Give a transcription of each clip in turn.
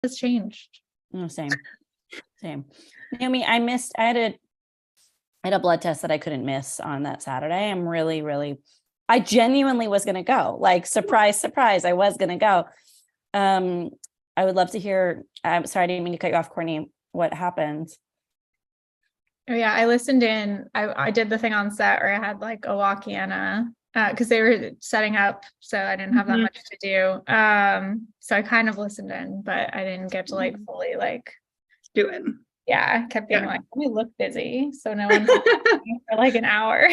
has changed. Same. Naomi, I had a blood test that I couldn't miss on that Saturday. I'm really, I genuinely was going to go, like, surprise, I was going to go. I would love to hear, I'm sorry, I didn't mean to cut you off, Courtney. What happened? Oh yeah, I listened in. I did the thing on set where I had like a walkie-in because they were setting up, so I didn't have that much to do. So I kind of listened in, but I didn't get to like fully like do it. Yeah, I kept being like, we look busy, so no one for like an hour.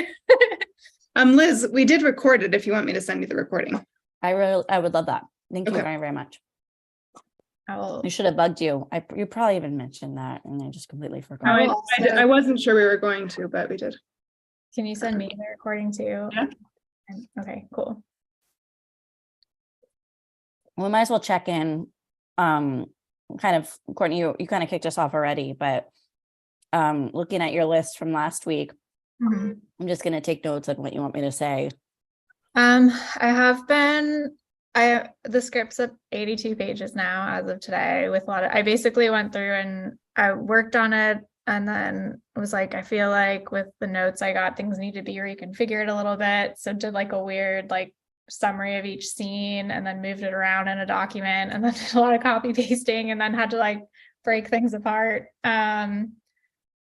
Liz, we did record it if you want me to send you the recording. I would love that. Thank you very, very much. I should have bugged you. You probably even mentioned that and I just completely forgot. I wasn't sure we were going to, but we did. Can you send me the recording too? Yeah. Okay, cool. We might as well check in. Kind of, Courtney, you kind of kicked us off already, but looking at your list from last week, I'm just going to take notes on what you want me to say. The script's at 82 pages now as of today with I basically went through and I worked on it and then was like, I feel like with the notes I got, things need to be reconfigured a little bit. So did like a weird like summary of each scene and then moved it around in a document and then did a lot of copy pasting and then had to like break things apart,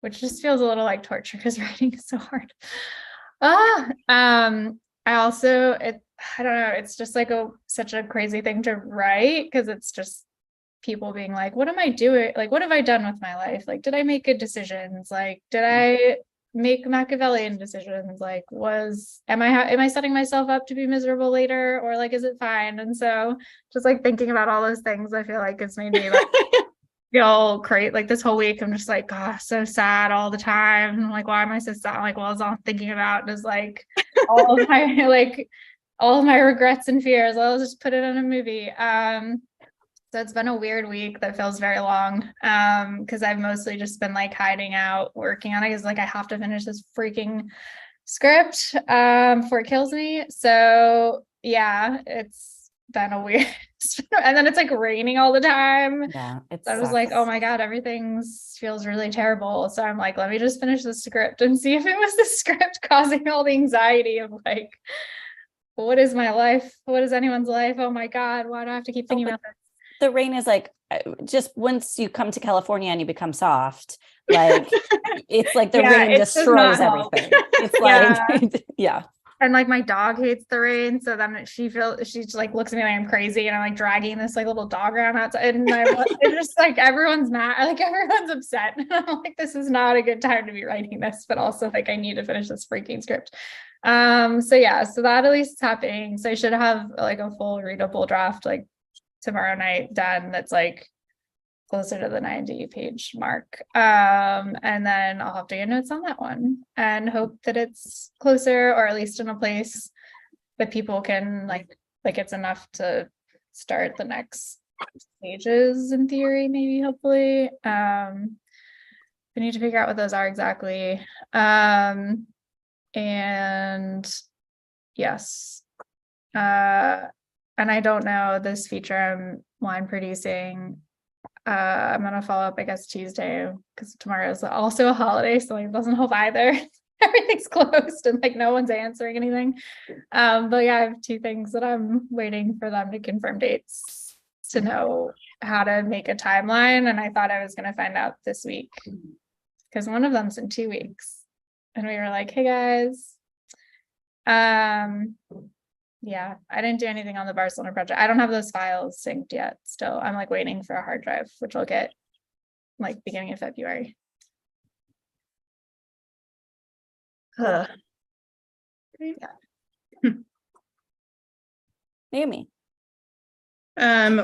which just feels a little like torture because writing is so hard. I don't know, it's just like such a crazy thing to write because it's just people being like, what am I doing? Like, what have I done with my life? Like, did I make good decisions? Like, did I make Machiavellian decisions? Like, am I setting myself up to be miserable later? Or like, is it fine? And so just like thinking about all those things, I feel like it's made me like feel great. Like this whole week, I'm just like, gosh, so sad all the time. And I'm like, why am I so sad? Like, well, it's all I'm thinking about is like all of my all of my regrets and fears. I'll just put it in a movie. So it's been a weird week that feels very long because I've mostly just been like hiding out, working on it because like I have to finish this freaking script before it kills me. So yeah, it's been a weird and then it's like raining all the time. Yeah, I was like, oh my God, everything feels really terrible. So I'm like, let me just finish the script and see if it was the script causing all the anxiety of like, what is my life? What is anyone's life? Oh my God, why do I have to keep thinking about this? The rain is like, just once you come to California and you become soft, like it's like the rain destroys everything. It's like, yeah. And like my dog hates the rain, so then she just like looks at me like I'm crazy, and I'm like dragging this like little dog around outside, and it's just like everyone's mad, like everyone's upset. And I'm like, this is not a good time to be writing this, but also like I need to finish this freaking script. So yeah, so that at least is happening. So I should have like a full readable draft like tomorrow night done. That's like closer to the 90 page mark. And then I'll have to get notes on that one and hope that it's closer or at least in a place that people can like it's enough to start the next stages in theory, maybe, hopefully. We need to figure out what those are exactly. And yes. And I don't know, this feature I'm line producing, I'm gonna follow up, I guess, Tuesday because tomorrow is also a holiday, so it doesn't help either. Everything's closed and like no one's answering anything. But yeah, I have 2 things that I'm waiting for them to confirm dates to know how to make a timeline, and I thought I was gonna find out this week because one of them's in 2 weeks, and we were like, hey guys, yeah, I didn't do anything on the Barcelona project. I don't have those files synced yet. Still, I'm like waiting for a hard drive, which I'll get like beginning of February. Naomi.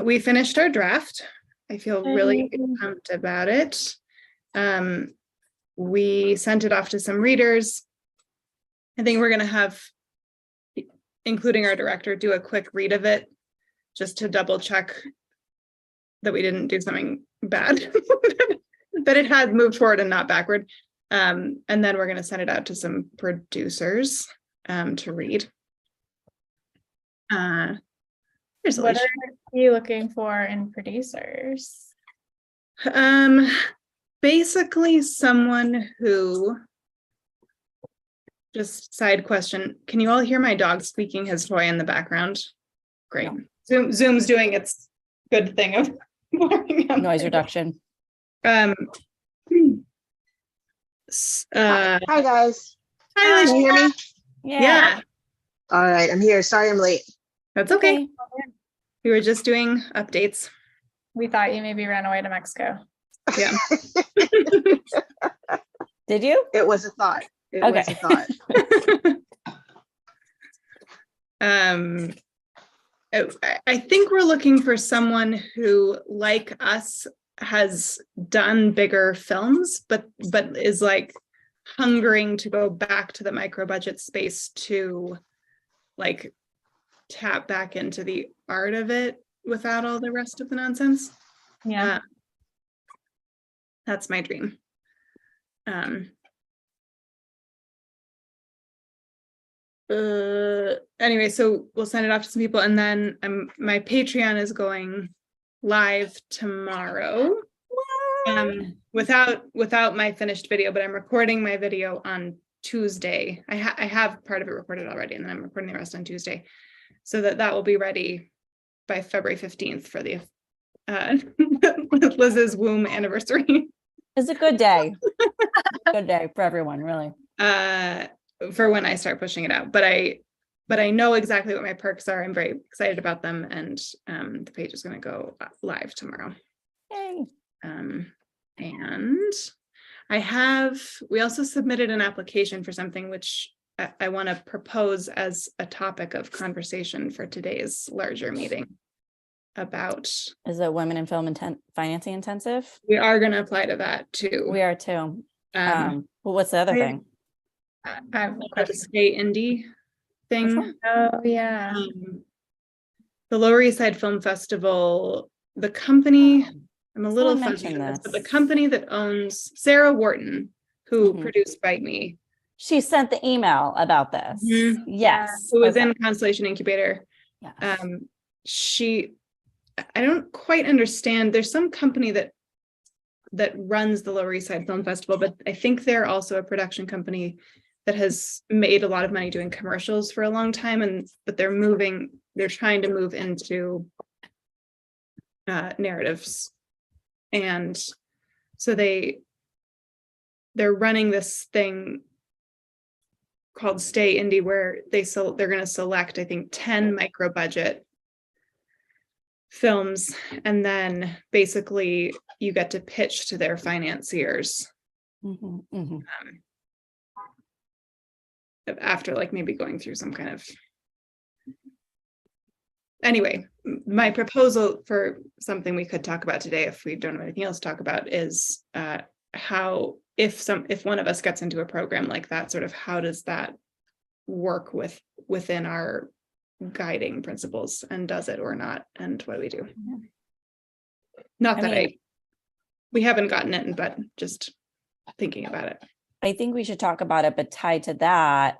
We finished our draft. I feel really pumped about it. We sent it off to some readers. I think we're gonna have, including our director, do a quick read of it just to double check that we didn't do something bad, that it had moved forward and not backward. And then we're going to send it out to some producers to read. What are you looking for in producers? Basically someone who, just side question, can you all hear my dog squeaking his toy in the background? Great. Zoom's doing its good thing of Noise reduction. Uh, Hi guys. hi, Can you hear me? Yeah, All right, I'm here. Sorry I'm late. that's okay. We were just doing updates. We thought you maybe ran away to Mexico. Yeah. Did you? It was a thought. It Okay. was a thought. I think we're looking for someone who, like us, has done bigger films, but is like hungering to go back to the micro budget space to like tap back into the art of it without all the rest of the nonsense. Yeah. That's my dream. Anyway, so we'll send it off to some people, and then my Patreon is going live tomorrow. Without my finished video, but I'm recording my video on Tuesday. I have part of it recorded already, and then I'm recording the rest on Tuesday, so that will be ready by February 15th for the Liz's womb anniversary. It's a good day. Good day for everyone, really. For when I start pushing it out, but I know exactly what my perks are. I'm very excited about them, and the page is going to go live tomorrow. Yay. And we also submitted an application for something which I want to propose as a topic of conversation for today's larger meeting about. Is it Women in Film Financing Intensive? We are going to apply to that too. We are too. Um, Well, what's the other thing? I have a the question. Stay Indie thing. one? Oh, yeah. The Lower East Side Film Festival, the company, I'm a little Someone fuzzy on mentioned this, but this. the company that owns Sarah Wharton, who Mhm. produced Bite Me, She sent the email about this. Mhm. Yes. who was Okay. in Constellation Incubator. Yes. I don't quite understand. There's some company that runs the Lower East Side Film Festival, but I think they're also a production company that has made a lot of money doing commercials for a long time, but they're trying to move into narratives. And so they're running this thing called Stay Indie, where they're going to select, I think, 10 micro budget films, and then basically you get to pitch to their financiers Mhm, mhm. After like maybe going through some kind of. Anyway, my proposal for something we could talk about today, if we don't have anything else to talk about, is how if one of us gets into a program like that, sort of how does that work within our guiding principles, and does it or not, and what do we do? Yeah. Not I that mean- we haven't gotten it, but just thinking about it. I think we should talk about it, but tied to that,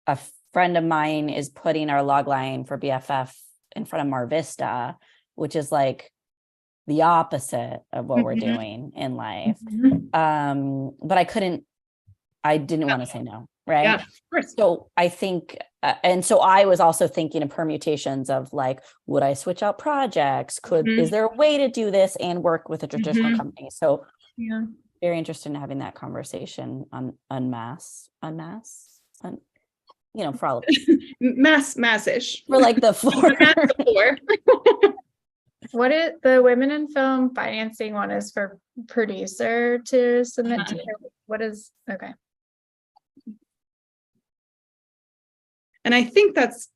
a friend of mine is putting our log line for BFF in front of Mar Vista, which is like the opposite of what we're Mhm. doing in life. But I didn't want to say no, right? Yeah, of course. So I think, and so I was also thinking of permutations of like, would I switch out projects? Is there a way to do this and work with a traditional Mhm. company? So Yeah. very interested in having that conversation on for all of us, Massish. for like the floor. What is the Women in Film Financing one is for producer to submit to? What is, okay. And I think that's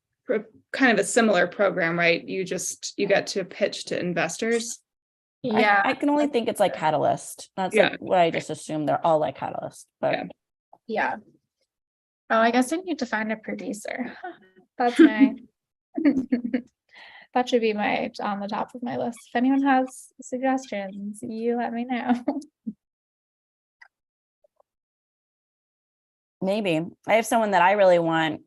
kind of a similar program, right? You get to pitch to investors. Yeah. I can only think it's like Catalyst. That's Yeah. like what I just assumed. They're all like Catalyst, but Yeah. Yeah. Oh, I guess I need to find a producer. That's my that should be on the top of my list. If anyone has suggestions, you let me know. maybe I have someone that I really want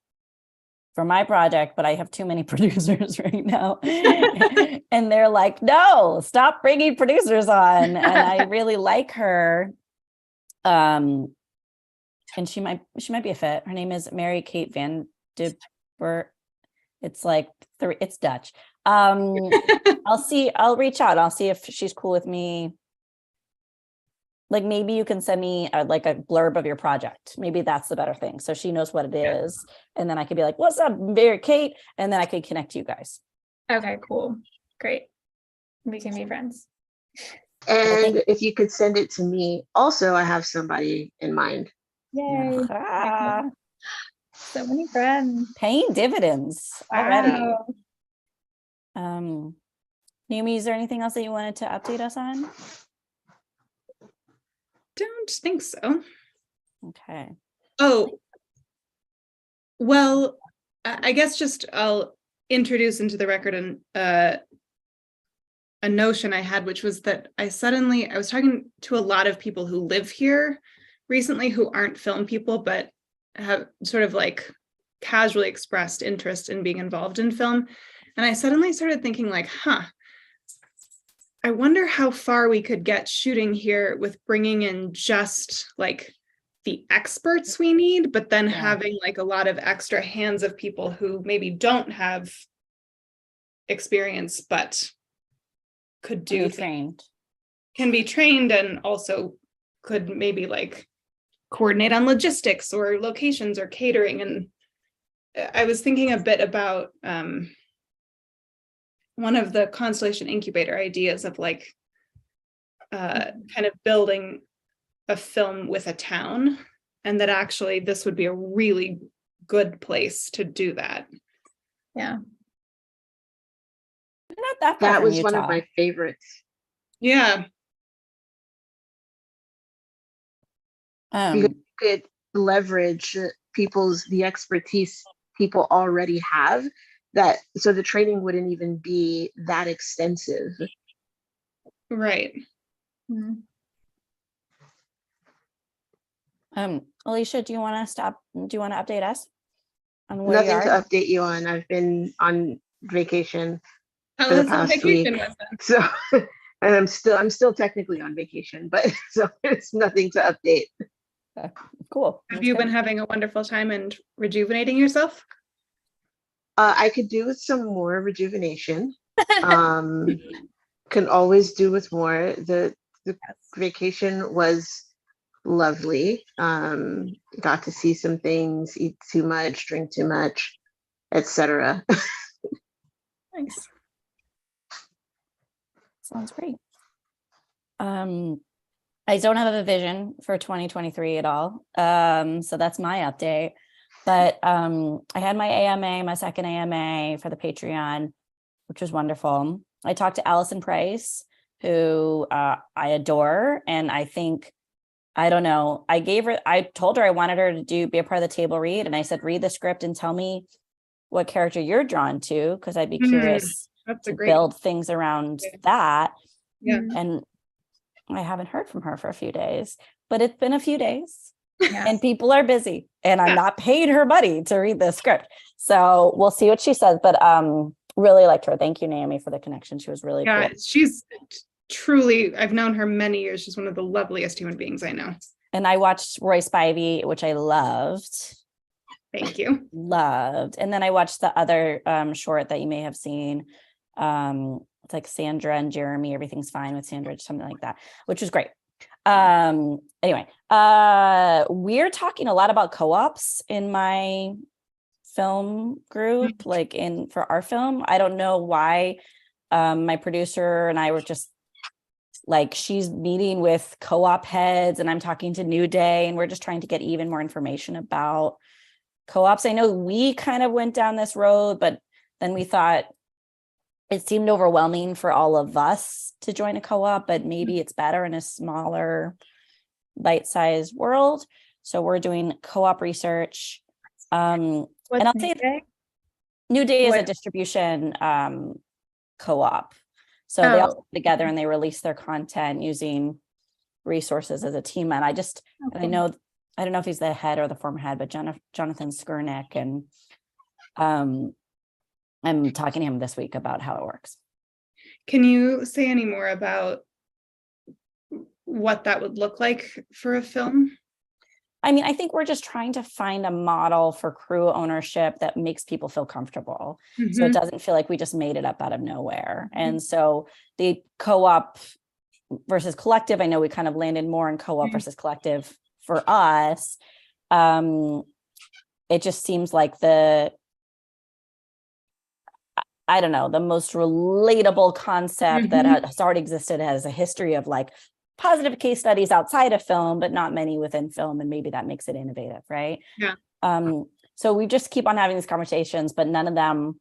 for my project, but I have too many producers right now. And they're like, no, stop bringing producers on. And I really like her. And she might be a fit. Her name is Mary Kate Van Dibber. It's like it's Dutch. I'll reach out. I'll see if she's cool with me. Like maybe you can send me like a blurb of your project. Maybe that's the better thing. So she knows what it is. And then I could be like, what's up, Mary Kate? And then I could connect you guys. Okay, cool. Great. We can be friends. And if you could send it to me, also, I have somebody in mind. Yay. Ah, So many friends. paying dividends already. Wow. Naomi, is there anything else that you wanted to update us on? Don't think so. Okay. Oh, well, I guess just I'll introduce into the record a notion I had, which was that I was talking to a lot of people who live here recently who aren't film people, but have sort of like casually expressed interest in being involved in film. And I suddenly started thinking like, I wonder how far we could get shooting here with bringing in just like the experts we need, but then having like a lot of extra hands of people who maybe don't have experience, but could do trained. Can be trained and also could maybe like coordinate on logistics or locations or catering. And I was thinking a bit about one of the Constellation Incubator ideas of like kind of building a film with a town, and that actually this would be a really good place to do that. Yeah. Not that far That from was one of Utah. my favorites. Yeah. You could leverage the expertise people already have, that so the training wouldn't even be that extensive. Right. Mhm. Alicia, do you want to update us on where you Nothing to are? update you on. I've been on vacation How for the was past vacation week. with them? So, and I'm still technically on vacation, but so it's nothing to update. Cool. Have That's you good. been having a wonderful time and rejuvenating yourself? I could do with some more rejuvenation. Can always do with more. The vacation was lovely. Got to see some things, eat too much, drink too much, etc. Nice. Sounds great. I don't have a vision for 2023 at all. So that's my update. But I had my second AMA for the Patreon, which was wonderful. I talked to Allison Price, who I adore. And I think, I don't know, I told her I wanted her to be a part of the table read. And I said, read the script and tell me what character you're drawn to, because I'd be curious to build things around that. Yeah. And I haven't heard from her for a few days, but it's been a few days. Yeah. And people are busy, and I'm not paying her money to read the script. So we'll see what she says, but really liked her. Thank you, Naomi, for the connection. She was really cool. She's truly, I've known her many years. She's one of the loveliest human beings I know. And I watched Roy Spivey, which I loved. Thank you. Loved. And then I watched the other short that you may have seen. It's like Sandra and Jeremy, Everything's Fine with Sandra, something like that, which was great. Anyway, we're talking a lot about co-ops in my film group, like for our film. I don't know why. My producer and I were just like, she's meeting with co-op heads and I'm talking to New Day, and we're just trying to get even more information about co-ops. I know we kind of went down this road, but then we thought it seemed overwhelming for all of us to join a co-op, but maybe it's better in a smaller, bite-sized world. So we're doing co-op research. And I'll say New Day is a distribution co-op. So they all get together and they release their content using resources as a team. And I don't know if he's the head or the former head, but Jonathan Skurnick, and I'm talking to him this week about how it works. Can you say any more about what that would look like for a film? I mean, I think we're just trying to find a model for crew ownership that makes people feel comfortable. So it doesn't feel like we just made it up out of nowhere. And so the co-op versus collective, I know we kind of landed more in co-op versus collective for us. It just seems like I don't know, the most relatable concept that has already existed, has a history of like positive case studies outside of film, but not many within film. And maybe that makes it innovative, right? Yeah. So we just keep on having these conversations, but none of them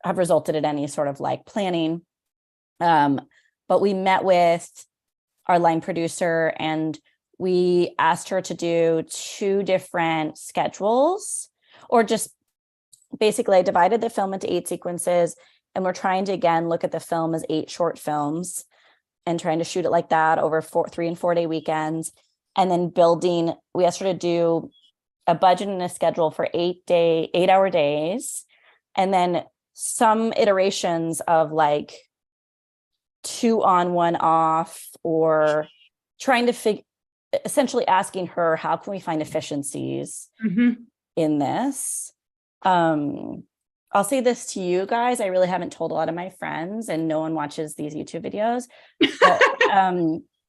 have resulted in any sort of like planning. But we met with our line producer and we asked her to do 2 different schedules, or just basically I divided the film into 8 sequences, and we're trying to, again, look at the film as 8 short films and trying to shoot it like that over 3 and 4 day weekends. And then we asked her to do a budget and a schedule for 8-hour days. And then some iterations of like 2 on, 1 off, or trying to essentially asking her, how can we find efficiencies in this? I'll say this to you guys. I really haven't told a lot of my friends, and no one watches these YouTube videos,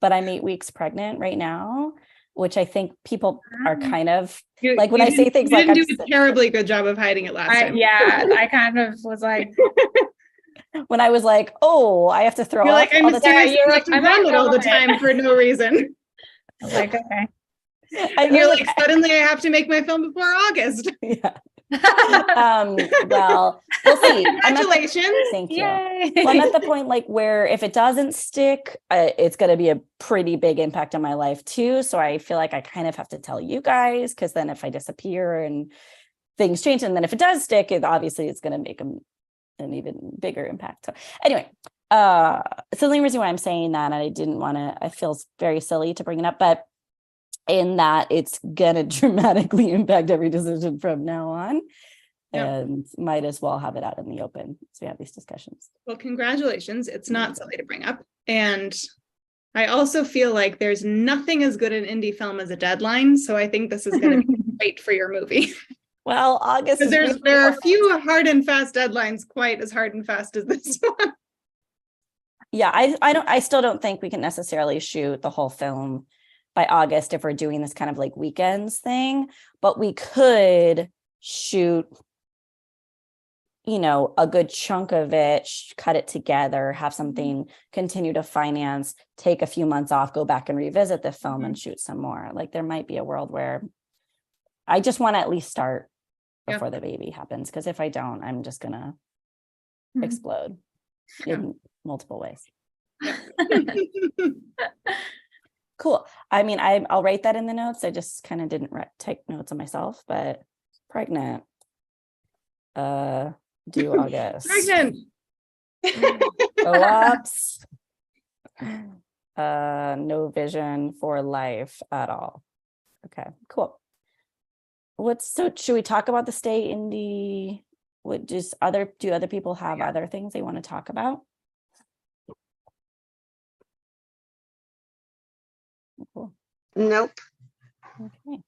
but I'm 8 weeks pregnant right now, which I think people are kind of like when I say things like, you didn't do a terribly good job of hiding it last time. Yeah, I kind of was like, when I was like, oh, I have to throw You're off like, I'm all the time. seriously like, I vomit all the time for no reason. I was like, okay. And you're like, suddenly I have to make my film before August. Yeah. Well, we'll see. Congratulations. Thank you. Yay. Well, I'm at the point like where if it doesn't stick, it's going to be a pretty big impact on my life too. So I feel like I kind of have to tell you guys, because then if I disappear and things change, and then if it does stick, obviously it's going to make an even bigger impact. So anyway, so the only reason why I'm saying that, and I didn't want to, I feel very silly to bring it up, but in that it's going to dramatically impact every decision from now on. And might as well have it out in the open. So we have these discussions. Well, congratulations. It's not silly to bring up. And I also feel like there's nothing as good an indie film as a deadline. So I think this is going to be great for your movie. Well, August. Because there are few hard and fast deadlines quite as hard and fast as this one. Yeah, I still don't think we can necessarily shoot the whole film by August if we're doing this kind of like weekends thing, but we could shoot, you know, a good chunk of it, cut it together, have something, continue to finance, take a few months off, go back and revisit the film and shoot some more. Like there might be a world where I just want to at least start before the baby happens. Because if I don't, I'm just going to explode in multiple ways. Cool. I mean, I'll write that in the notes. I just kind of didn't take notes of myself, but pregnant. Due August. Pregnant. Co-ops. No vision for life at all. Okay, cool. So should we talk about the stay indie? Do other people have other things they want to talk about? Cool. Nope. Okay.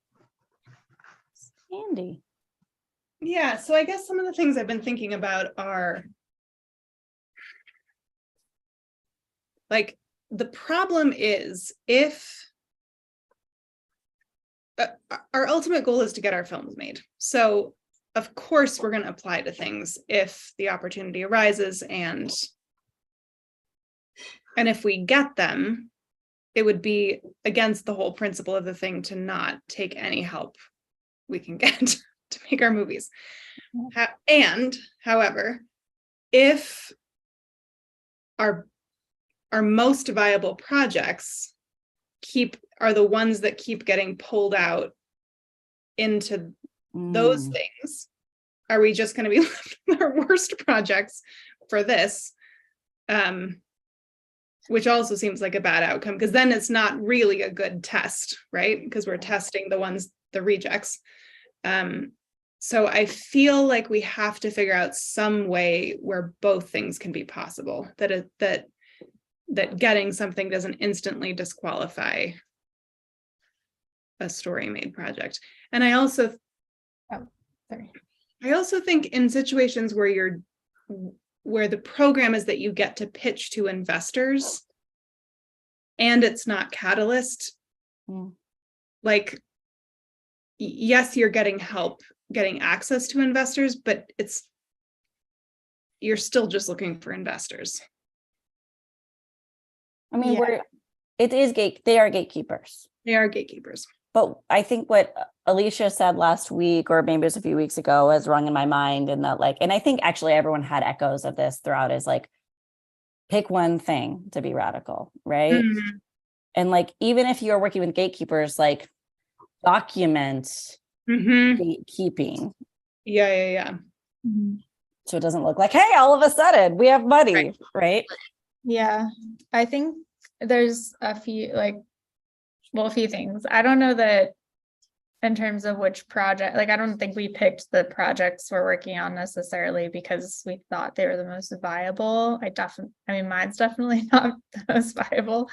Andy. Yeah, so I guess some of the things I've been thinking about are like the problem is if our ultimate goal is to get our films made. So of course we're going to apply to things if the opportunity arises, and if we get them, it would be against the whole principle of the thing to not take any help we can get to make our movies. And however, if our most viable projects are the ones that keep getting pulled out into those things, are we just going to be left with our worst projects for this? Which also seems like a bad outcome, because then it's not really a good test, right? Because we're testing the rejects. So I feel like we have to figure out some way where both things can be possible, that getting something doesn't instantly disqualify a story made project. And I also Sorry. think in situations where the program is that you get to pitch to investors and it's not Catalyst, like, yes, you're getting help getting access to investors, but you're still just looking for investors. I mean, Yeah. they are gatekeepers. They are gatekeepers. But I think what Alicia said last week, or maybe it was a few weeks ago, has rung in my mind, and that, like, and I think actually everyone had echoes of this throughout, is like, pick one thing to be radical, right? Mhm. And like, even if you're working with gatekeepers, like, document Mhm. gatekeeping. Yeah. So it doesn't look like, hey, all of a sudden we have money, right? Yeah, I think there's a few things. I don't know that in terms of which project, like, I don't think we picked the projects we're working on necessarily because we thought they were the most viable. I mean, mine's definitely not the most viable.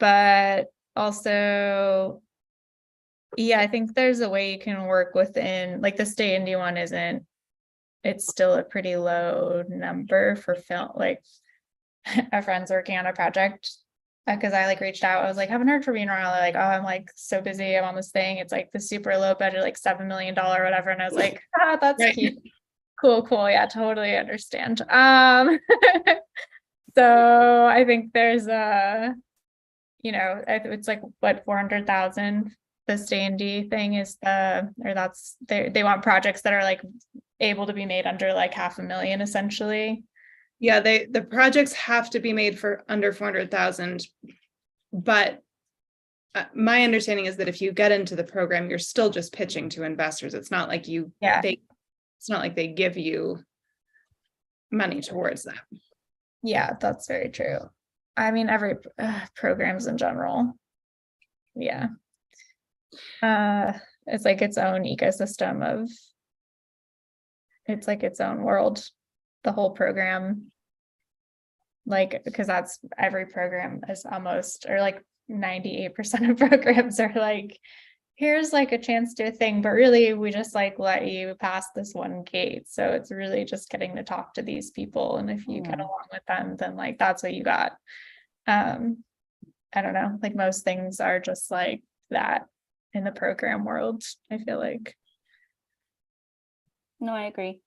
But also, yeah, I think there's a way you can work within, like, the Stay Indie one it's still a pretty low number for film. Like, a friend's working on a project because I like reached out. I was like, haven't heard from you in a while. They're like, oh, I'm like so busy. I'm on this thing. It's like the super low budget, like $7 million or whatever. And I was like, that's Right. cute. Cool. Yeah, totally understand. So I think there's it's like what 400,000. The Stay Indie thing is they want projects that are like able to be made under like $500,000 essentially. Yeah, the projects have to be made for under 400,000, but my understanding is that if you get into the program, you're still just pitching to investors. It's not like it's not like they give you money towards that. Yeah, that's very true. I mean, every programs in general. Yeah. It's like its own ecosystem it's like its own world, the whole program. Like, because that's every program is almost, or like 98% of programs are like, here's like a chance to a thing, but really we just like let you pass this one gate. So it's really just getting to talk to these people. And if you get along with them, then like that's what you got. I don't know, like most things are just like that in the program world, I feel like. No, I agree.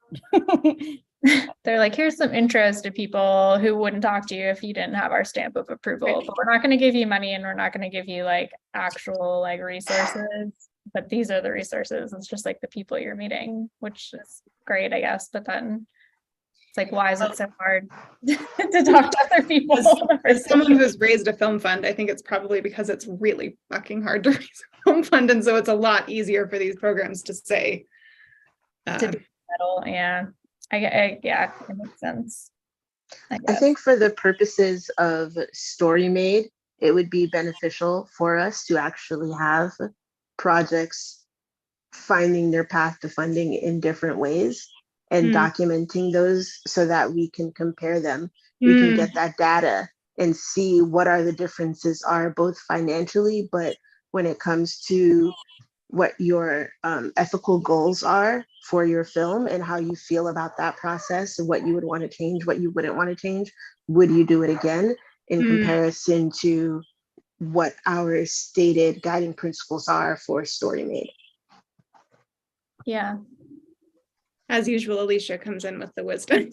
They're like, here's some interest to people who wouldn't talk to you if you didn't have our stamp of approval, but we're not going to give you money and we're not going to give you like actual like resources, but these are the resources. It's just like the people you're meeting, which is great, I guess. But then it's like, why is it so hard to talk to other people? As someone who's raised a film fund, I think it's probably because it's really fucking hard to raise a film fund. And so it's a lot easier for these programs to say. To be metal, yeah. Yeah, it makes sense. I think for the purposes of Story Made, it would be beneficial for us to actually have projects finding their path to funding in different ways and documenting those so that we can compare them. We can get that data and see what are the differences are, both financially, but when it comes to what your ethical goals are for your film and how you feel about that process and what you would want to change, what you wouldn't want to change. Would you do it again in comparison to what our stated guiding principles are for Story Made? Yeah. As usual, Alicia comes in with the wisdom.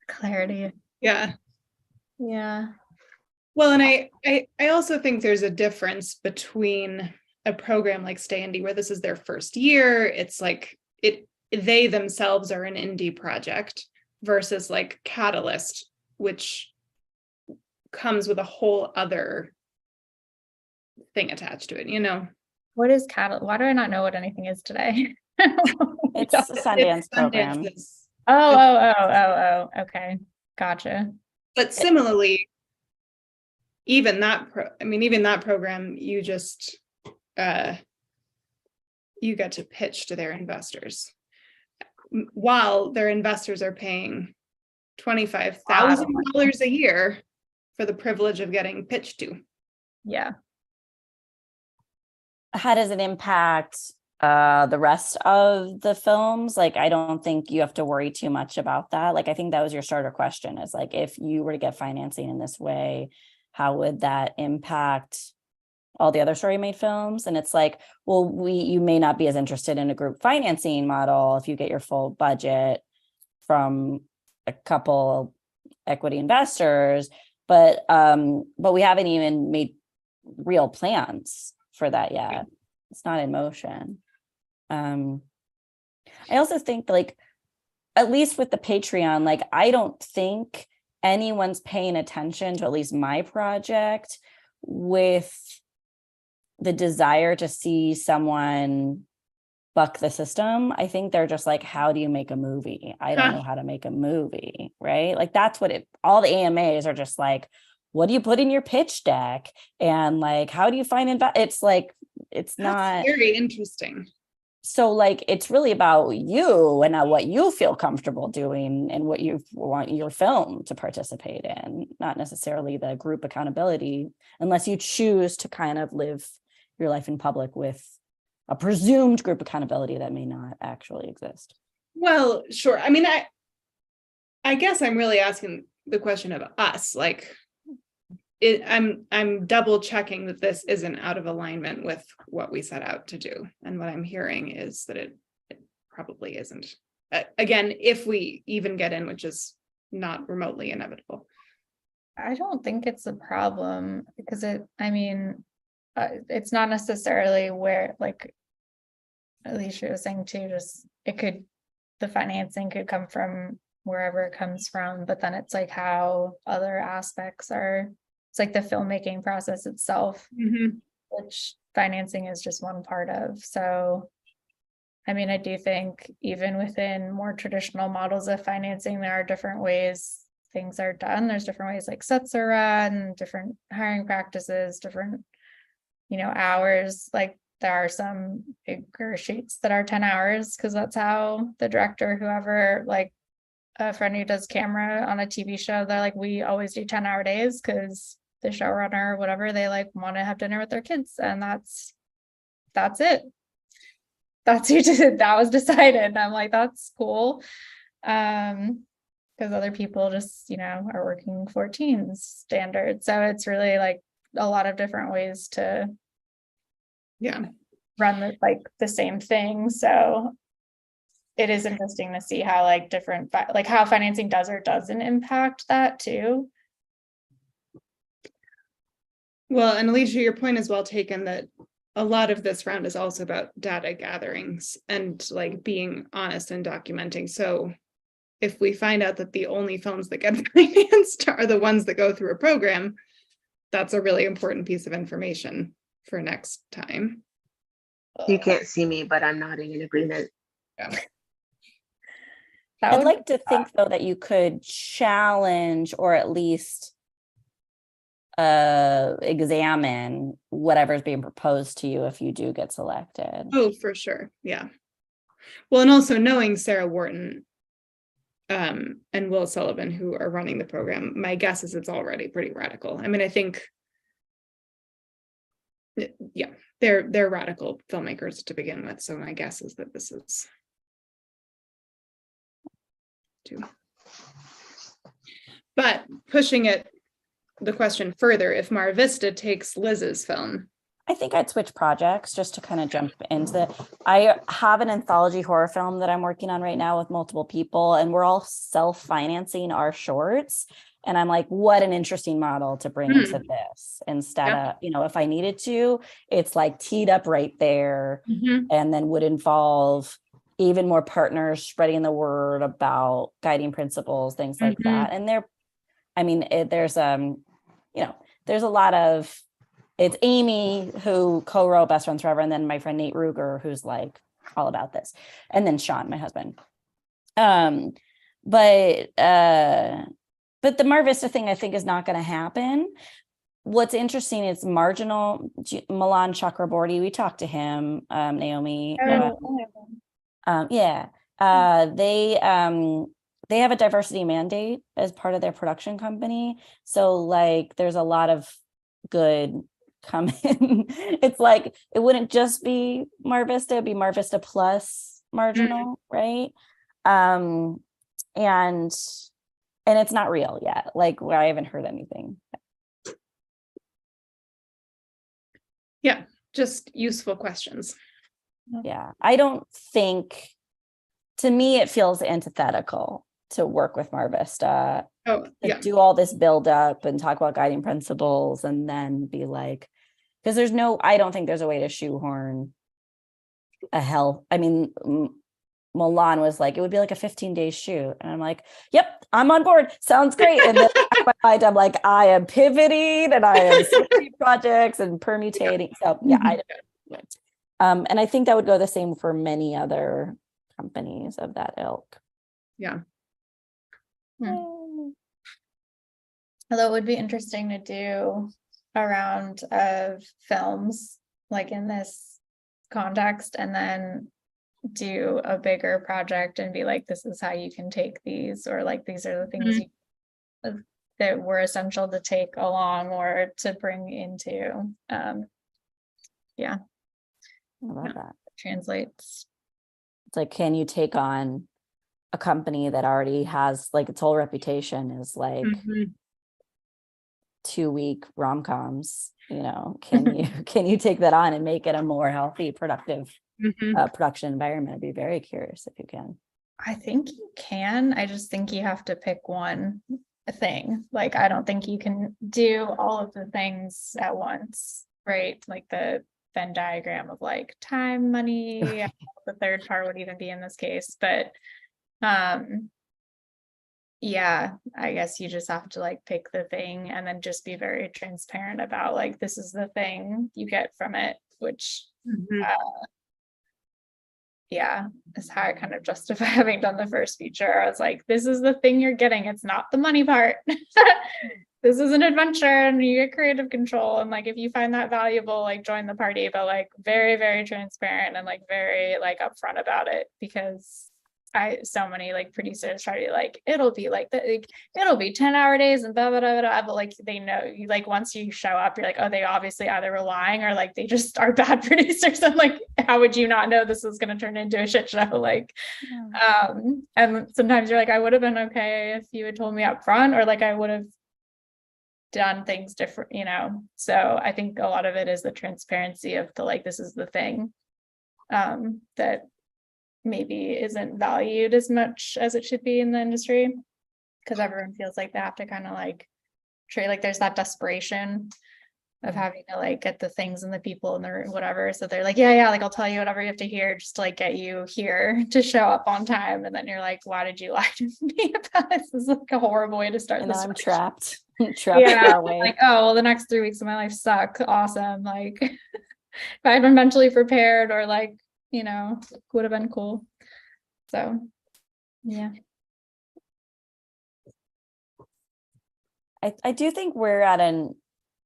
Clarity. Yeah. Yeah. Well, and I also think there's a difference between a program like Stay Indie, where this is their first year. It's like they themselves are an indie project, versus like Catalyst, which comes with a whole other thing attached to it, you know. What is Catalyst? Why do I not know what anything is today? It's a Sundance program. Oh, okay. Gotcha. But similarly, even that program, you just you get to pitch to their investors, while their investors are paying $25,000 a year for the privilege of getting pitched to. Yeah. How does it impact the rest of the films? Like, I don't think you have to worry too much about that. Like, I think that was your starter question, is like, if you were to get financing in this way, how would that impact all the other Story Made films? And it's like, well, you may not be as interested in a group financing model if you get your full budget from a couple equity investors, but we haven't even made real plans for that yet. It's not in motion. I also think, like, at least with the Patreon, like, I don't think anyone's paying attention to at least my project with the desire to see someone buck the system. I think they're just like, how do you make a movie? I don't know how to make a movie, right? Like, that's what all the AMAs are just like, what do you put in your pitch deck? And like, how do you find it's like, it's That's not very interesting. so, like, it's really about you and what you feel comfortable doing and what you want your film to participate in, not necessarily the group accountability, unless you choose to kind of live your life in public with a presumed group accountability that may not actually exist. Well, sure. I mean, I guess I'm really asking the question of us, like, I'm double checking that this isn't out of alignment with what we set out to do. And what I'm hearing is that it probably isn't. Again, if we even get in, which is not remotely inevitable. I don't think it's a problem because it's not necessarily where, like Alicia was saying too, just the financing could come from wherever it comes from, but then it's like how other aspects are. It's like the filmmaking process itself, which financing is just one part of. So, I mean, I do think even within more traditional models of financing, there are different ways things are done. There's different ways like sets are run, different hiring practices, different, hours. Like, there are some bigger shoots that are 10 hours because that's how the director, whoever, like a friend who does camera on a TV show, they're like, we always do 10-hour days because the showrunner or whatever, they like want to have dinner with their kids, and that's it. That's that was decided. And I'm like, that's cool. Because other people just, are working 14 standards. So it's really like a lot of different ways to run the same thing. So it is interesting to see how like different, like how financing does or doesn't impact that too. Well, and Alicia, your point is well taken that a lot of this round is also about data gatherings and like being honest and documenting. So if we find out that the only films that get financed are the ones that go through a program, that's a really important piece of information for next time. You can't see me, but I'm nodding in agreement. Yeah. I'd like to think, though, that you could challenge or at least examine whatever's being proposed to you if you do get selected. Oh, for sure. Yeah. Well, and also knowing Sarah Wharton and Will Sullivan, who are running the program, my guess is it's already pretty radical. I mean, I think, yeah, they're radical filmmakers to begin with. So my guess is that this is too. But pushing the question further, if Mar Vista takes Liz's film, I think I'd switch projects just to kind of jump into it. I have an anthology horror film that I'm working on right now with multiple people, and we're all self-financing our shorts. And I'm like, what an interesting model to bring into this instead of, if I needed to, it's like teed up right there and then would involve even more partners spreading the word about guiding principles, things like that. And there's a lot of, it's Amy who co-wrote Best Friends Forever, and then my friend Nate Ruger, who's like all about this, and then Sean, my husband. But the Mar Vista thing, I think, is not going to happen. what's interesting is Marginal Milan Chakraborty. We talked to him, Naomi. Yeah. They have a diversity mandate as part of their production company. So like there's a lot of good coming. It's like it wouldn't just be Mar Vista, it'd be Mar Vista plus Marginal, right? And it's not real yet. Like I haven't heard anything. Yeah, just useful questions. Yeah. I don't think, to me, it feels antithetical to work with Mar Vista, Oh, to yeah. do all this build up and talk about guiding principles and then be like, because I don't think there's a way to shoehorn Milan was like, it would be like a 15-day shoot. And I'm like, yep, I'm on board. Sounds great. And then I'm like, I am pivoting and I am switching projects and permutating. So yeah, and I think that would go the same for many other companies of that ilk. Yeah. Although it would be interesting to do a round of films like in this context and then do a bigger project and be like, this is how you can take these, or like these are the things that were essential to take along or to bring into I love that. translates. It's like, can you take on a company that already has like its whole reputation is like 2-week rom-coms, can you take that on and make it a more healthy, productive production environment? I'd be very curious if you can. I think you can. I just think you have to pick one thing. Like, I don't think you can do all of the things at once, right? Like the Venn diagram of like time, money, the third part would even be in this case. But yeah, I guess you just have to like pick the thing and then just be very transparent about like, this is the thing you get from it, which yeah, is how I kind of justify having done the first feature. I was like, this is the thing you're getting. It's not the money part. This is an adventure and you get creative control. And like, if you find that valuable, like join the party, but like very, very transparent and like very like upfront about it, because so many like producers try to like, it'll be like that, like, it'll be 10-hour days and blah, blah, blah, blah, but like, they know you, like, once you show up, you're like, oh, they obviously either were lying or like, they just are bad producers. And like, how would you not know this is going to turn into a shit show? Like, and sometimes you're like, I would have been okay if you had told me up front, or like, I would have done things different, So I think a lot of it is the transparency of the, like, this is the thing that maybe isn't valued as much as it should be in the industry, because everyone feels like they have to kind of like trade, like there's that desperation of having to like get the things and the people and the whatever, so they're like, yeah, like I'll tell you whatever you have to hear just to like get you here to show up on time, and then you're like, why did you lie to me about this? This is like a horrible way to start And this. I'm trapped Yeah, far away. like, oh well, the next 3 weeks of my life suck. Awesome. Like if I'd been mentally prepared, or like, would have been cool. So yeah. I do think we're at an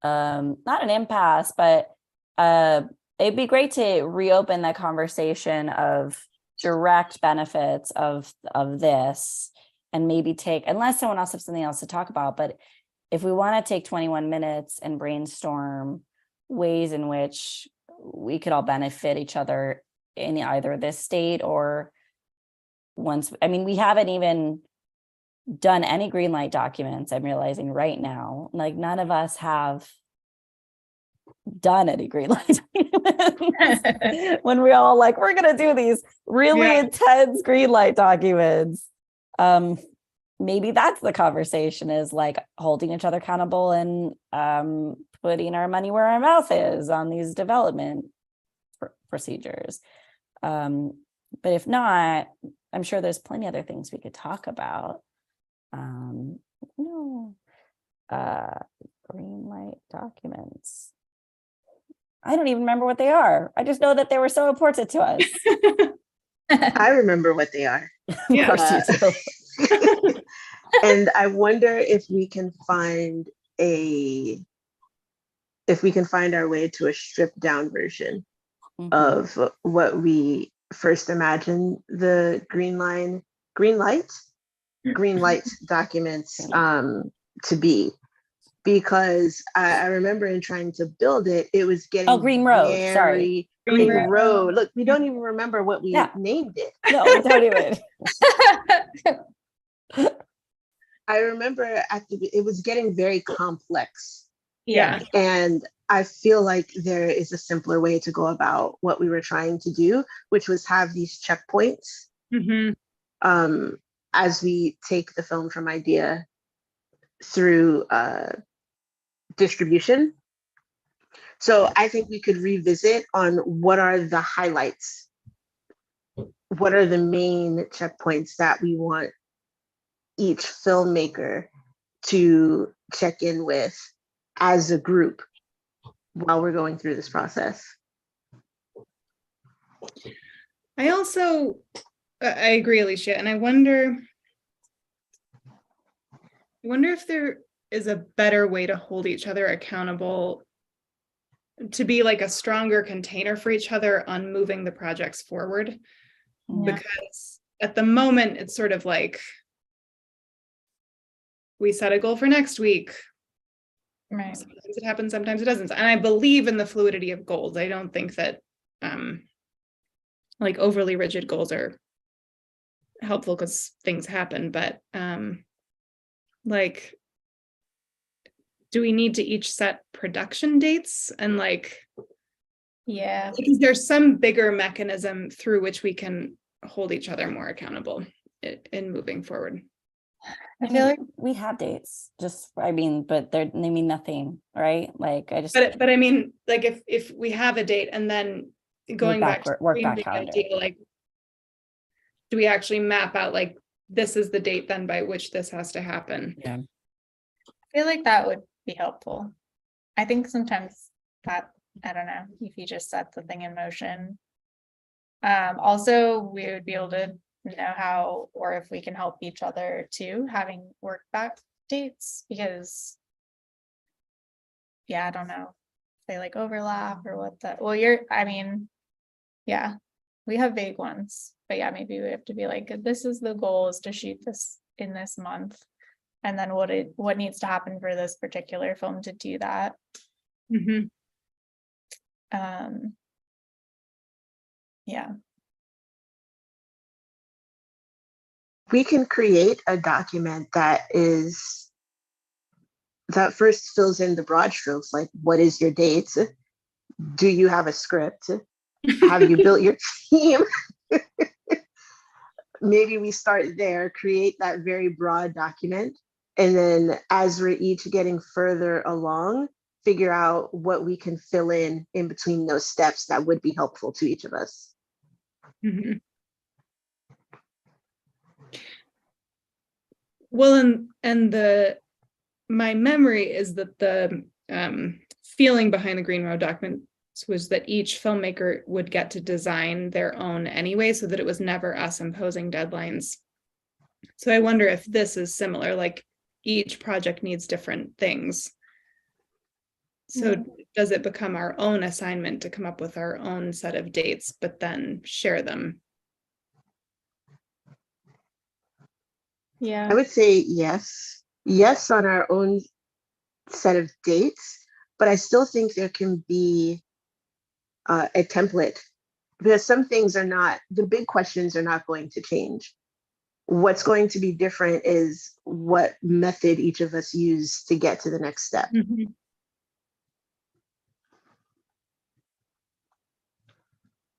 not an impasse, but it'd be great to reopen that conversation of direct benefits of this, and maybe take, unless someone else has something else to talk about, but if we want to take 21 minutes and brainstorm ways in which we could all benefit each other in either this state or we haven't even done any green light documents. I'm realizing right now, like none of us have done any green light documents. When we're all like, we're going to do these really intense green light documents. Maybe that's the conversation, is like holding each other accountable and putting our money where our mouth is on these development procedures. But if not, I'm sure there's plenty of other things we could talk about. Green light documents. I don't even remember what they are. I just know that they were so important to us. I remember what they are. Of course you do. And I wonder if we can find a if we can find our way to a stripped down version Mhm. of what we first imagined the green light documents to be, because I remember in trying to build it, it was getting Oh, Green Road, sorry. Green Green Road. Look, we don't even remember what we Yeah. named it. No, we don't even. I remember it was getting very complex, Yeah. and I feel like there is a simpler way to go about what we were trying to do, which was have these checkpoints Mhm. as we take the film from idea through distribution. So I think we could revisit on what are the highlights, what are the main checkpoints that we want each filmmaker to check in with as a group while we're going through this process. I also, I agree, Alicia, and I wonder if there is a better way to hold each other accountable, to be like a stronger container for each other on moving the projects forward. Yeah. Because at the moment, it's sort of like, we set a goal for next week. Right. Sometimes it happens, sometimes it doesn't. And I believe in the fluidity of goals. I don't think that like overly rigid goals are helpful because things happen, but like, do we need to each set production dates? And like, Yeah. because there's some bigger mechanism through which we can hold each other more accountable in moving forward. I feel like we have dates, but they mean nothing, right? Like I just But I mean, like if we have a date and then going back to work back the calendar. idea, like, do we actually map out like this is the date then by which this has to happen? Yeah. I feel like that would be helpful. I think sometimes that, I don't know, if you just set the thing in motion. Also, we would be able to know how, or if we can help each other too, having work back dates, because yeah, I don't know if they like overlap or what the, well, yeah, we have vague ones, but yeah, maybe we have to be like, this is the goal, is to shoot this in this month. And then what needs to happen for this particular film to do that. Mhm. Yeah. We can create a document that first fills in the broad strokes, like what is your dates? Do you have a script? Have you built your team? Maybe we start there, create that very broad document, and then as we're each getting further along, figure out what we can fill in between those steps that would be helpful to each of us. Mhm. Well, and my memory is that the feeling behind the Green Road documents was that each filmmaker would get to design their own anyway, so that it was never us imposing deadlines. So I wonder if this is similar, like each project needs different things. So does it become our own assignment to come up with our own set of dates, but then share them? Yeah. I would say yes on our own set of dates, but I still think there can be a template, because some things are not, the big questions are not going to change. What's going to be different is what method each of us use to get to the next step. Mm-hmm.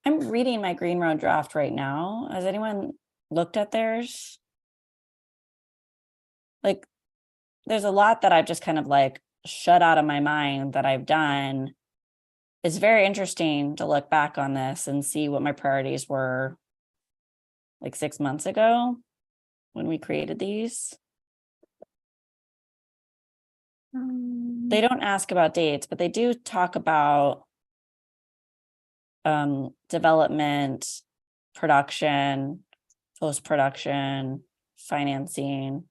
I'm reading my Green Road draft right now. Has anyone looked at theirs? Like, there's a lot that I've just kind of like shut out of my mind that I've done. It's very interesting to look back on this and see what my priorities were like 6 months ago when we created these. They don't ask about dates, but they do talk about development, production, post-production, financing.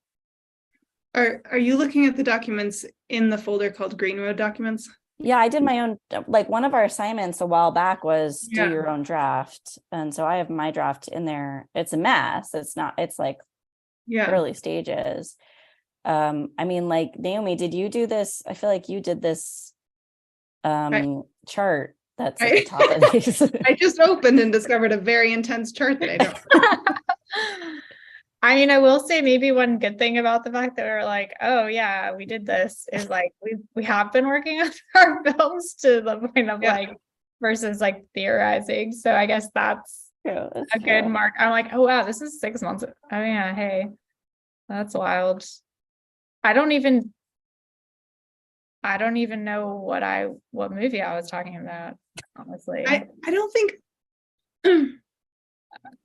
Are you looking at the documents in the folder called Green Road documents? Yeah, I did my own, like one of our assignments a while back was do Yeah. your own draft. And so I have my draft in there. It's a mess. It's like Yeah. early stages. I mean, like Naomi, did you do this? I feel like you did this chart that's at the top of these. I just opened and discovered a very intense chart that I don't. I mean, I will say maybe one good thing about the fact that we're like, oh yeah, we did this is like we have been working on our films to the point of Yeah. like versus like theorizing. So I guess that's True, a good mark. I'm like, oh wow, this is 6 months. Oh yeah, hey, that's wild. I don't even know what movie I was talking about, honestly. I don't think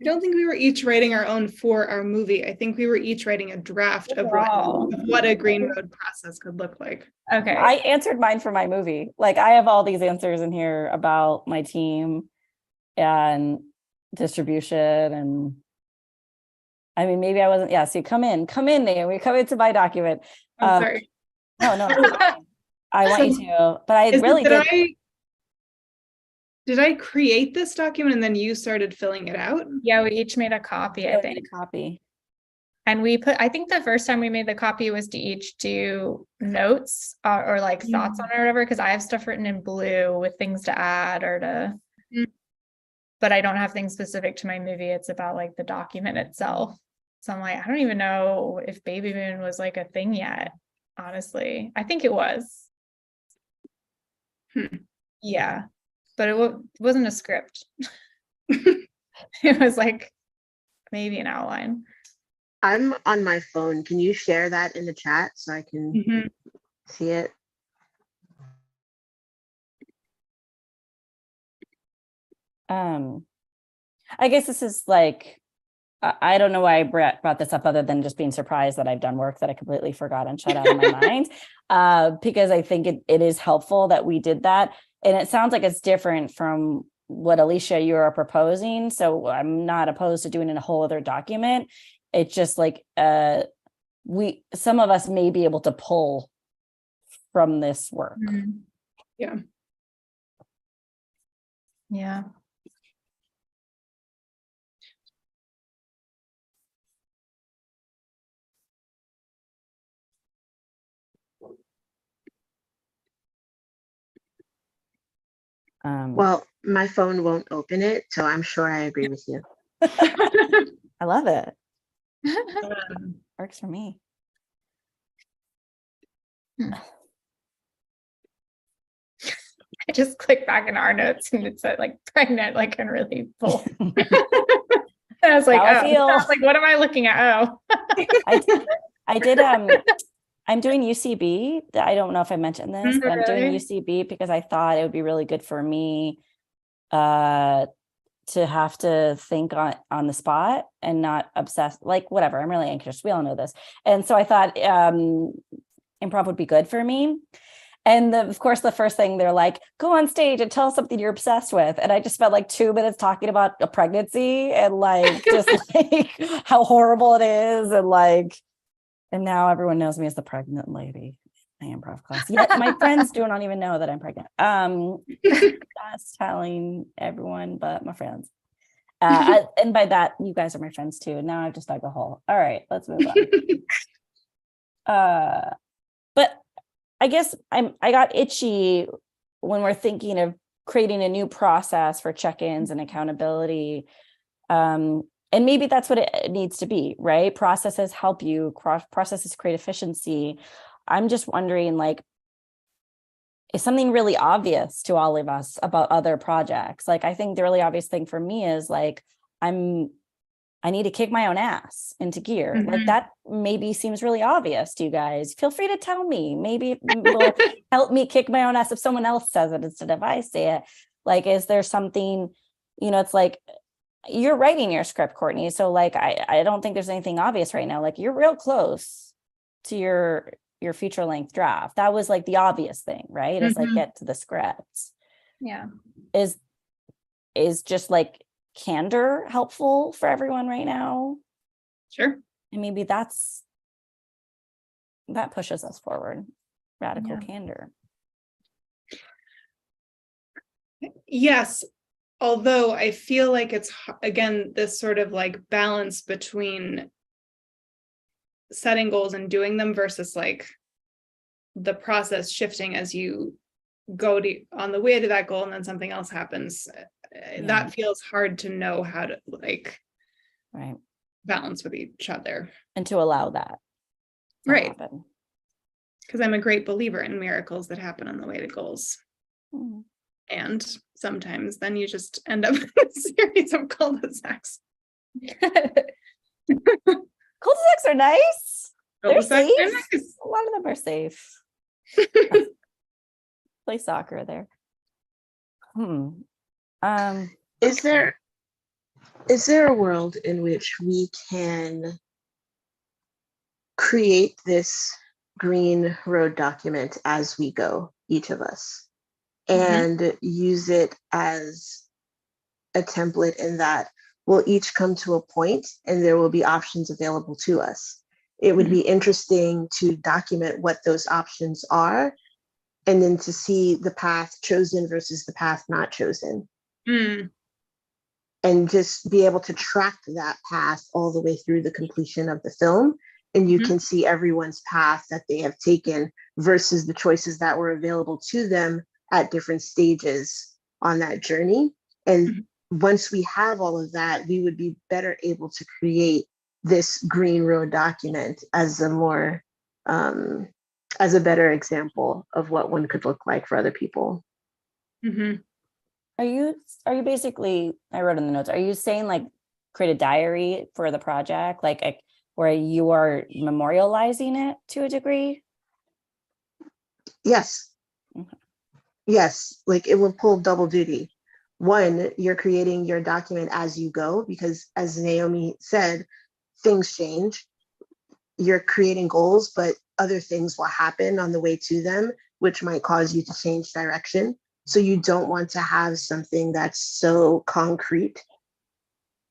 I don't think we were each writing our own for our movie. I think we were each writing a draft of Overall. what a Green Road process could look like. Okay. I answered mine for my movie. Like I have all these answers in here about my team and distribution. And I mean, maybe I wasn't, yeah. So come in, Naomi, come into my document. I'm sorry. No, I want you to, but I really did. Did I create this document and then you started filling it out? Yeah, we each made a copy, I think. Copy. And I think the first time we made the copy was to each do notes or like thoughts on it or whatever, because I have stuff written in blue with things to add or to, but I don't have things specific to my movie. It's about like the document itself. So I'm like, I don't even know if Baby Moon was like a thing yet, honestly. I think it was. Yeah, but it wasn't a script. It was like maybe an outline. I'm on my phone. Can you share that in the chat so I can see it? I guess this is like, I don't know why I brought this up other than just being surprised that I've done work that I completely forgot and shut out of my mind. Because I think it is helpful that we did that. And it sounds like it's different from what Alicia, you are proposing. So I'm not opposed to doing in a whole other document. It's just like some of us may be able to pull from this work. Yeah. Yeah. Well, my phone won't open it, so I'm sure I agree with you. I love it. Works for me. I just clicked back in our notes and it said like pregnant, like and really full. I was like, like, what am I looking at? Oh, I did. I'm doing UCB. I don't know if I mentioned this, but I'm doing UCB because I thought it would be really good for me to have to think on the spot and not obsess, like whatever. I'm really anxious. We all know this. And so I thought improv would be good for me. And of course, the first thing they're like, go on stage and tell us something you're obsessed with. And I just spent like 2 minutes talking about a pregnancy and like, just like how horrible it is. And like, and now everyone knows me as the pregnant lady in my improv class. Yet my friends do not even know that I'm pregnant. That's telling everyone but my friends. And by that, you guys are my friends too. Now I've just dug a hole. All right, let's move on. But I guess I got itchy when we're thinking of creating a new process for check-ins and accountability. And maybe that's what it needs to be, right? Processes help you, processes create efficiency. I'm just wondering, like, is something really obvious to all of us about other projects? Like, I think the really obvious thing for me is like, I need to kick my own ass into gear. Like that maybe seems really obvious to you guys. Feel free to tell me. Maybe it will help me kick my own ass if someone else says it instead of I say it. Like, is there something, it's like, you're writing your script, Courtney. So like, I don't think there's anything obvious right now. Like you're real close to your feature length draft. That was like the obvious thing, right? It's like get to the scripts. Yeah. Is just like candor helpful for everyone right now? Sure. And maybe that pushes us forward. Radical candor. Yes, although I feel like it's again this sort of like balance between setting goals and doing them versus like the process shifting as you go to on the way to that goal and then something else happens. That feels hard to know how to like Right. balance with each other. And to allow that to Right. happen. Because I'm a great believer in miracles that happen on the way to goals. Mm. And sometimes then you just end up with a series of cul-de-sacs. Cul-de-sacs are nice. They're Cul-de-sacs are safe. nice. A lot of them are safe. Play soccer there. Is there a world in which we can create this green road document as we go, each of us, and use it as a template in that we'll each come to a point and there will be options available to us? It would be interesting to document what those options are and then to see the path chosen versus the path not chosen. And just be able to track that path all the way through the completion of the film. And you can see everyone's path that they have taken versus the choices that were available to them at different stages on that journey. And once we have all of that, we would be better able to create this green road document as a more, as a better example of what one could look like for other people. Are you basically, I wrote in the notes, are you saying like create a diary for the project, like where you are memorializing it to a degree? Yes. Yes, like it will pull double duty. One, you're creating your document as you go, because as Naomi said, things change. You're creating goals, but other things will happen on the way to them, which might cause you to change direction. So you don't want to have something that's so concrete.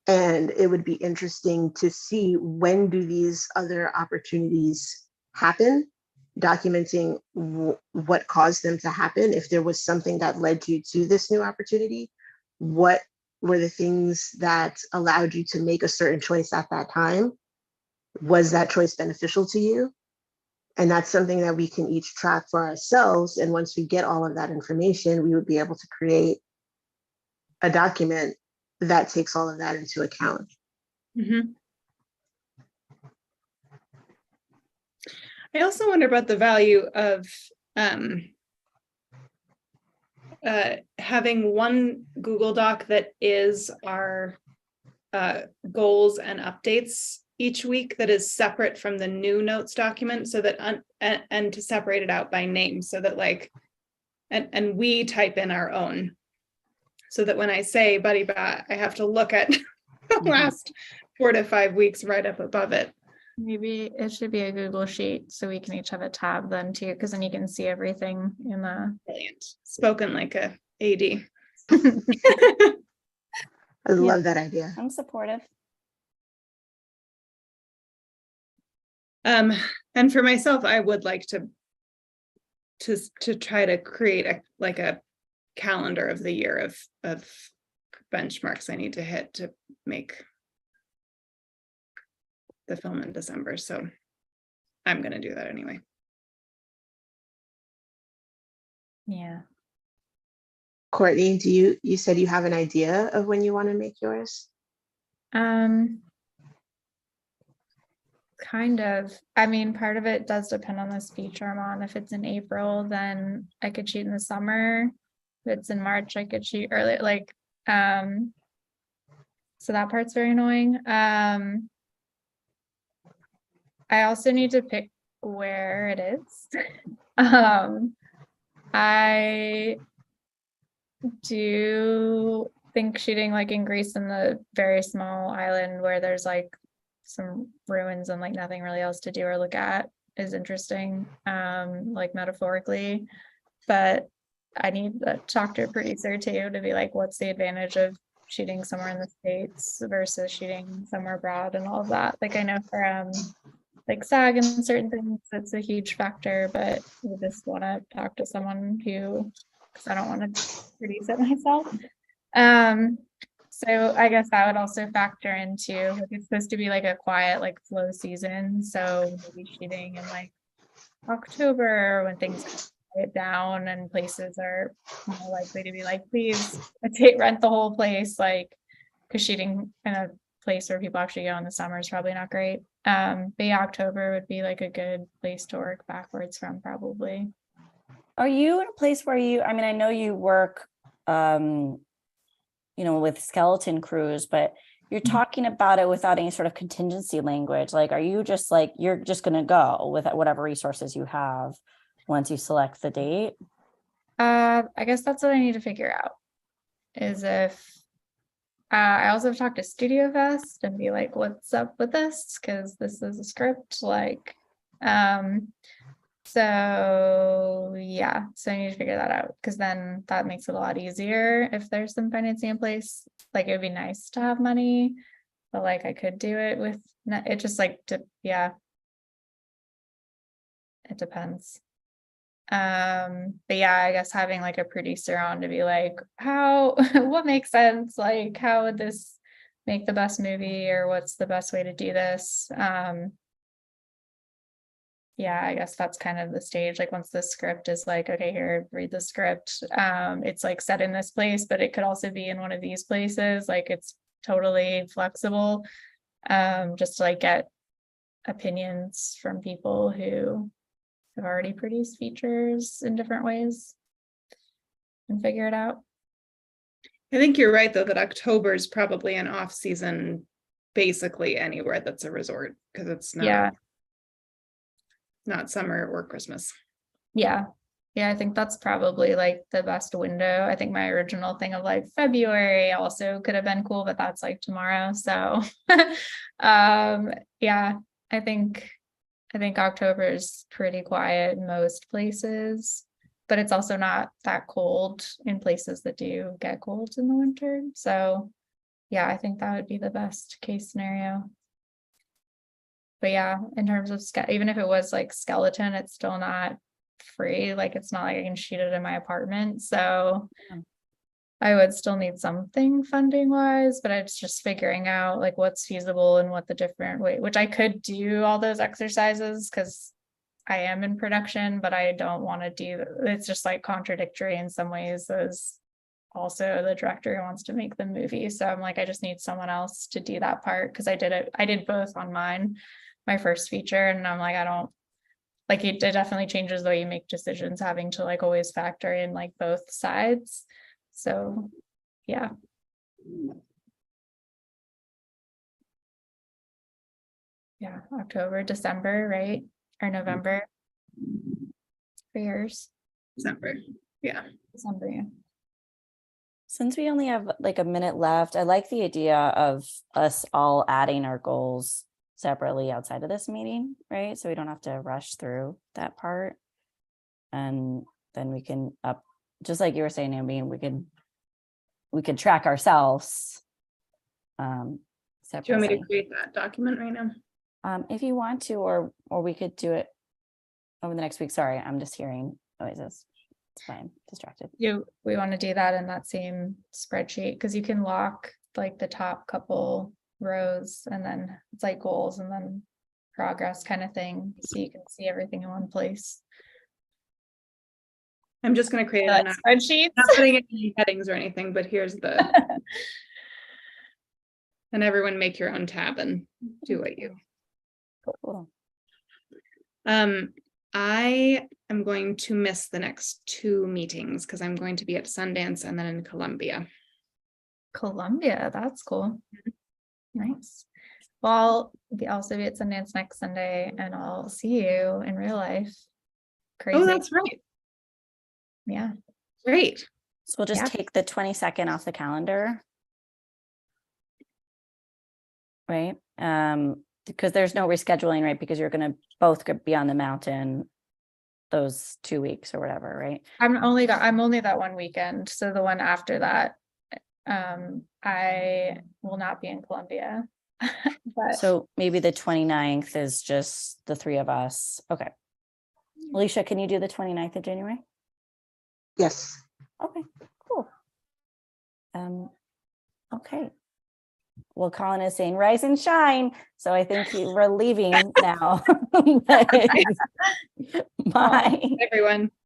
And it would be interesting to see, when do these other opportunities happen, documenting what caused them to happen. If there was something that led you to this new opportunity, what were the things that allowed you to make a certain choice at that time? Was that choice beneficial to you? And that's something that we can each track for ourselves. And once we get all of that information, we would be able to create a document that takes all of that into account. I also wonder about the value of having one Google Doc that is our goals and updates each week, that is separate from the new notes document, so that and to separate it out by name, so that like and we type in our own, so that when I say Buddy Bat, I have to look at the last 4 to 5 weeks right up above it. Maybe it should be a Google sheet so we can each have a tab then too, because then you can see everything in the. Brilliant. Spoken like a AD. I love that idea. I'm supportive. And for myself, I would like to try to create a calendar of the year of benchmarks I need to hit to make the film in December. So I'm going to do that anyway. Yeah. Courtney, you said you have an idea of when you want to make yours? Kind of. I mean, part of it does depend on the speech I'm on. If it's in April, then I could shoot in the summer. If it's in March, I could shoot earlier. Like, so that part's very annoying. I also need to pick where it is. I do think shooting like in Greece, in the very small island where there's like some ruins and like nothing really else to do or look at, is interesting, like metaphorically. But I need to talk to a producer too to be like, what's the advantage of shooting somewhere in the States versus shooting somewhere abroad and all of that. Like I know for like SAG and certain things, that's a huge factor, but we just want to talk to someone who because I don't want to produce it myself. So I guess that would also factor into, like, it's supposed to be like a quiet, like flow season. So we'll be shooting in like October when things quiet down and places are more likely to be like, please rent the whole place, like, because shooting in a place where people actually go in the summer is probably not great. But yeah, October would be like a good place to work backwards from, probably. Are you in a place where I mean, I know you work, with skeleton crews, but you're talking about it without any sort of contingency language. Like, are you just like, you're just going to go with whatever resources you have once you select the date? I guess that's what I need to figure out, is if I also have talked to Studio Fest and be like, what's up with this? Because this is a script, like, so yeah, so I need to figure that out, because then that makes it a lot easier if there's some financing in place. Like, it would be nice to have money, but like I could do it with it, just like yeah, it depends. But yeah, I guess having like a producer on to be like, how what makes sense, like how would this make the best movie, or what's the best way to do this. Yeah, I guess that's kind of the stage. Like, once the script is like, okay, here, read the script. It's like set in this place, but it could also be in one of these places. Like, it's totally flexible. Just to like get opinions from people who have already produced features in different ways and figure it out. I think you're right, though, that October is probably an off season, basically anywhere that's a resort, because it's not, not summer or Christmas. Yeah, I think that's probably like the best window. I think my original thing of like February also could have been cool, but that's like tomorrow. So yeah, I think October is pretty quiet in most places, but it's also not that cold in places that do get cold in the winter. So yeah, I think that would be the best case scenario. But yeah, in terms of even if it was like skeleton, it's still not free. Like, it's not like I can shoot it in my apartment. So I would still need something funding wise, but it's just figuring out like what's feasible and what the different way, which I could do all those exercises because I am in production, but I don't want to do it's just like contradictory in some ways as also the director who wants to make the movie. So I'm like, I just need someone else to do that part, because I did both on my first feature, and I'm like, I don't like it definitely changes the way you make decisions, having to like always factor in like both sides. So yeah. Yeah, October, December, right? Or November for yours. December. Yeah. December, yeah. Since we only have like a minute left, I like the idea of us all adding our goals separately outside of this meeting, right? So we don't have to rush through that part. And then we can just like you were saying, Naomi, we could track ourselves. Do you want me to create that document right now? If you want to, or we could do it over the next week. Sorry, I'm just hearing noises. It's fine, distracted. We want to do that in that same spreadsheet, because you can lock like the top couple rows, and then it's like goals and then progress kind of thing, so you can see everything in one place. I'm just going to create a spreadsheet. Not putting any headings or anything, but here's the and everyone make your own tab and do what you. Cool. I am going to miss the next 2 meetings because I'm going to be at Sundance and then in Columbia. Columbia, that's cool. Nice. Well, I'll also be at Sundance next Sunday, and I'll see you in real life. Crazy. Oh, that's right. Yeah. Great. So we'll just take the 22nd off the calendar. Right? Because there's no rescheduling, right? Because you're going to both be on the mountain those 2 weeks or whatever, right? I'm only that one weekend. So the one after that, I will not be in Columbia. But so maybe the 29th is just the 3 of us. Okay. Alicia, can you do the 29th of January? Yes. Okay, cool. Okay. Well, Colin is saying rise and shine. So I think we're leaving now. Bye. Everyone.